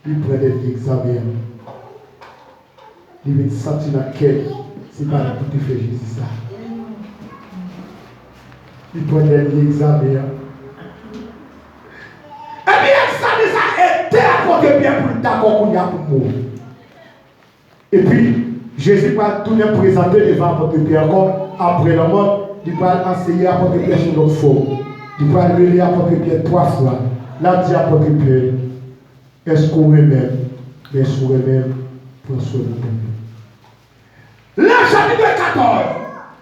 il prend des examens. Il veut sentir dans quel, c'est pas pour te faire Jésus ça. Il prend des examens. Et bien, ça était à côté bien pour d'accord qu'on y a pour mourir. Et puis, Jésus va tout le présenter devant l'apôtre Pierre comme après la mort, il va enseigner l'apôtre Pierre sur notre forme. Il va lever l'apôtre Pierre 3 fois. Là, dit l'apôtre Pierre, est-ce qu'on remet, mais est-ce qu'on remet pour soin de nous? Là, chapitre 14,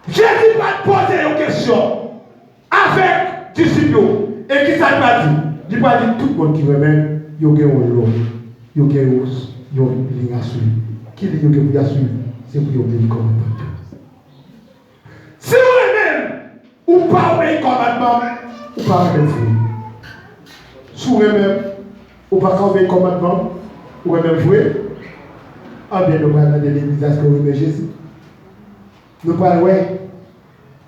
Jésus va poser une question avec disciples. Et qui ça va dire? Il va dire tout le monde qui remet, il y a un lot, il y a une ligne à suivre. Qui dit que vous pouvez suivre? C'est pour obéir le commandement. Si vous-même, ou pas obéir le commandement, ou pas obéir. Si vous-même, ou pas obéir le commandement, ou même jouer, ah bien, nous parlons de l'église à ce que vous aimez Jésus. Nous parlons,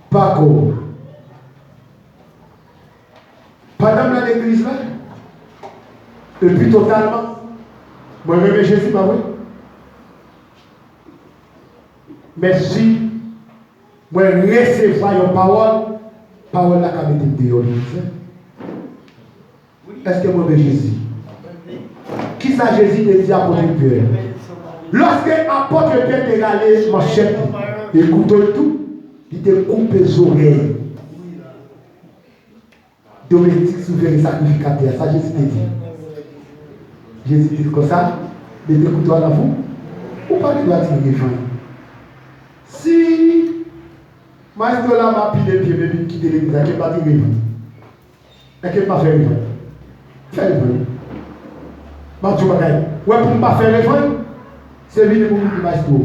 pas comme. Pendant l'église là, et puis totalement, moi j'aime Jésus, pas vrai? Mais si moi recevoir une parole là qui a été déonisée, est-ce que moi j'aime Jésus? Qui ça Jésus dit à l'apôtre Pierre? Lorsque l'apôtre Pierre est allé machette, il coupe tout, il te coupe les oreilles. Domestique souverain sacrificateur, ça Jésus te dit. Jésus dit comme ça, il te coupe à la vous, ou pas qu'il doit tirer fin. Si maestro là m'a pris les pieds, mais il quitte l'église, il ne peut pas tirer fin. Il ne peut pas faire fin. Faire fin. Ouais, pour ne pas faire réforme, c'est lui qui dit maestro.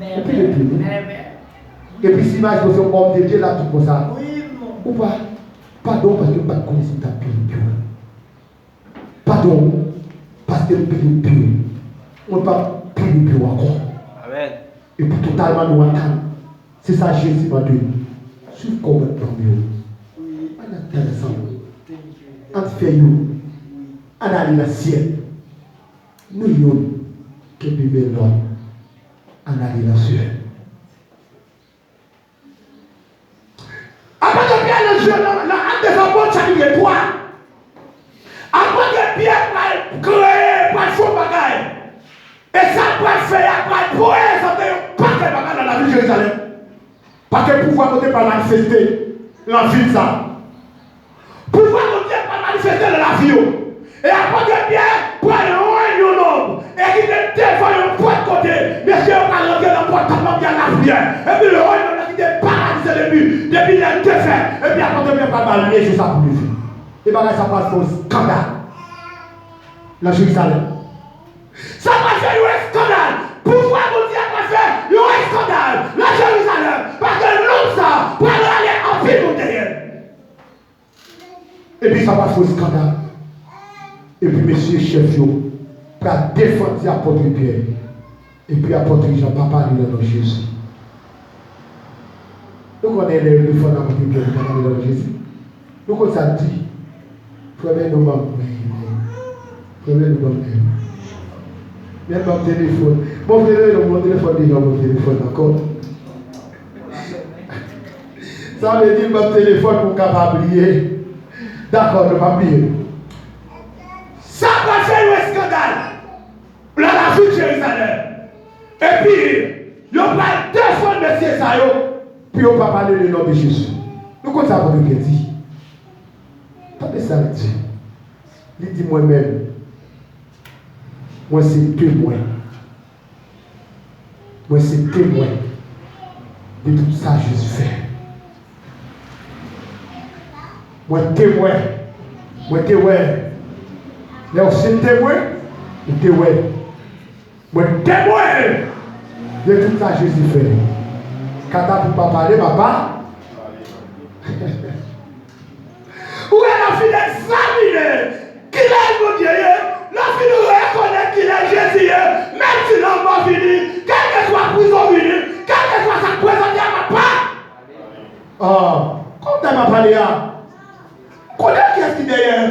Et puis les pieds. Et puis si maestro c'est un homme de Dieu là, tout comme ça. Ou pas? Pardon parce que je ne connais pas ta pure. Pardon parce que le pire pur. On ne peut pas pire encore. Amen. Et puis totalement nous entendre. C'est ça Jésus m'a dit. Suivez comme un mieux. On est intéressant. On fait nous. On a le ciel. Nous sommes qui vivons là. On a le ciel. Après que Pierre le jeune homme, la hâte des apôtres, chapitre 3. Après que Pierre va créer, va faire bagaille. Et ça va faire, va présenter un paquet de bagaille dans la ville de Jérusalem. Parce que pouvoir côté pas manifester la vie de ça. Pouvoir côté pas manifester la vie. Et après que Pierre prend un homme et qu'il te défend un point de côté, monsieur, on va rentrer dans le porte tellement bien la prière. Et puis le homme qui te paralysé depuis les deux faits. Et puis après que Pierre va balayer, c'est ça pour lui. Et bien ça passe pour un scandale. La Jérusalem. Ça va faire un scandale. Pourquoi vous dites qu'on va faire un scandale? La Jérusalem. Parce que l'homme ça, pour aller en ville derrière. Et puis ça va faire un scandale. Et puis monsieur chef pour défendre l'apôtre Pierre. Et puis l'apôtre Jean va parler de notre Jésus. Nous connaissons les fonds d'apôtre Pierre qui parlent de notre Jésus. Nous connaissons ça dit. Frère nous manque. Frère nous manque. Même mon téléphone. Mon frère, mon téléphone déjà mon téléphone encore. Ça veut dire mon téléphone pour capable oublier. D'accord, ne pas oublier. Ça va faire un scandale dans la ville de Jérusalem. Et puis, il va défendre M. Sayo, puis on va parler du nom de Jésus. Nous comptons ça pour le dit. Pas de ça, il dit. Il dit moi-même, moi c'est témoin. Moi c'est témoin de tout ça que Jésus fait. Moi témoin. Moi témoin. Là aussi témoin. Témoin. Moi témoin de tout ça que Jésus fait. Quand tu ne peux pas parler, papa. Où est la fille d'examiner qu'il est mon Dieu? La fille de reconnaître qu'il est Jésus. Même si l'homme va venir, quelle que soit la prison venue, quelle que soit sa présence à ma part. Ah, quand tu m'as parlé là, connais qui est-ce qui est derrière?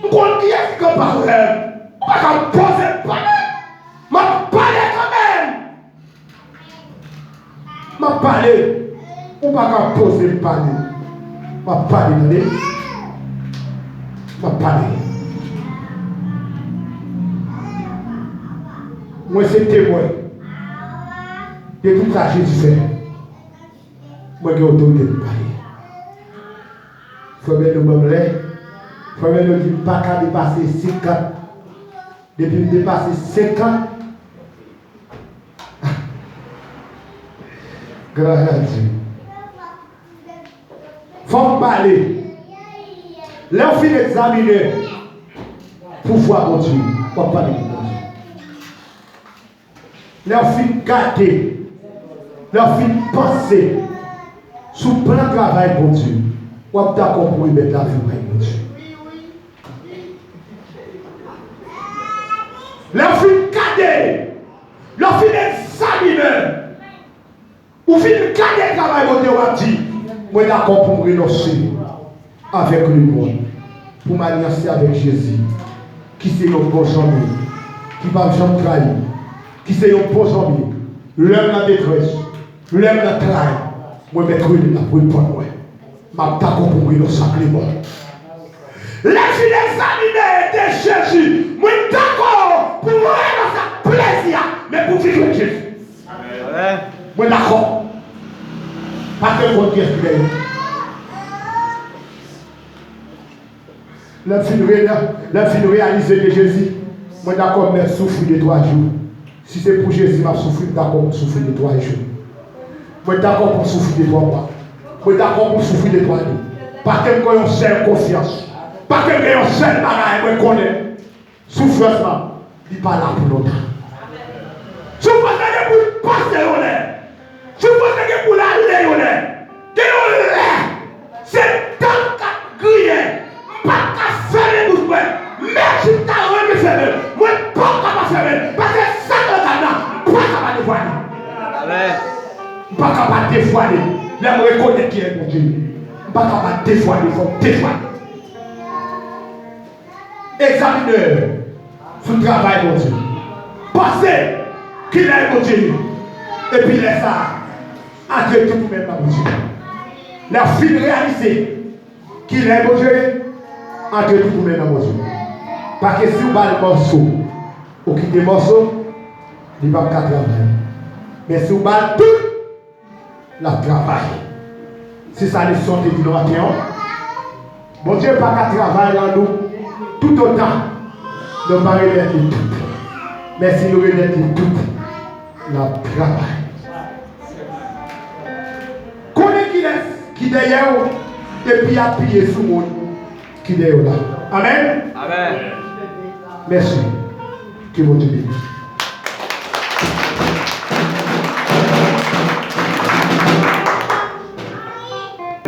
Connais qui est-ce qui est parlé? On va poser pas. M'a parler quand même. M'a parler. Ou pas qu'à poser parler. M'a parler. M'a parler. Moi c'est témoin de tout ça que Jésus fait. Moi j'ai autorité de parler. Faut bien nous m'emmener. Faut bien nous dire pas qu'à dépasser 5 ans. Depuis dépasser 5 ans. Grâce à Dieu. Faut parler. Là on finit d'examiner pour voir mon Dieu. On va parler de mon Dieu. Là on finit de garder. Là on finit de penser sous plein travail pour Dieu. On va d'accord pour y mettre la vie pour Dieu. Là on finit de garder. Là on finit d'examiner. Ou finit de garder le travail pour Dieu. On va dire, moi d'accord pour me renoncer avec le monde. Pour m'alliancer avec Jésus. Qui c'est un bon ami. Qui ne va jamais trahir. Qui c'est un bon ami. L'homme la détresse. L'homme la trahir. Moi, je vais trouver la pour moi. Je vais d'accord pour me sacrer moi. Les filles examinées de Jésus. Moi, d'accord pour moi dans sa plaisir. Mais pour vivre avec Jésus. Moi, d'accord. Parce que votre Dieu est la fin réalisée de Jésus, moi d'accord, mais souffrir de 3 jours. Si c'est pour Jésus, je souffrir, d'accord pour souffrir de 3 jours. Moi d'accord pour souffrir de 3 mois. Moi d'accord pour souffrir de 3 jours. Parce que j'ai une seule confiance. Parce que j'ai une seule bagaille, je connais. Souffrance, il n'est pas là pour longtemps. Souffrance, c'est pour passer au lait. Souffrance, c'est pour l'aller au lait. C'est tant qu'à crier. Pas qu'à faire les bouches, mais si tu as envie de faire, moi, pas qu'à faire, parce que ça, le pas qu'à dévoiler. Pas qu'à dévoiler. Là, je reconnais qui est mon Dieu. Pas qu'à dévoiler, il faut dévoiler. Examineur sur le travail, mon Dieu. Pensez qu'il est mon Dieu. Et puis, laisse ça. Entre tout le monde, mon Dieu. La fin réalisée qu'il est mon Dieu. Entre tout le monde, mon Dieu. Parce que si vous avez le morceau, ou quittez le morceau, il va pas travailler. Mais si vous avez tout, la travail. C'est ça les leçon de l'innovation. Mon Dieu, pas qu'à travailler dans nous, tout autant, de ne pas remettre tout. Mais si nous remettons tout, la travail. Connaissez qui est derrière vous, et puis appuyer sur le monde qui est derrière là. Amen. Amen. Merci. Que mon Dieu bénisse.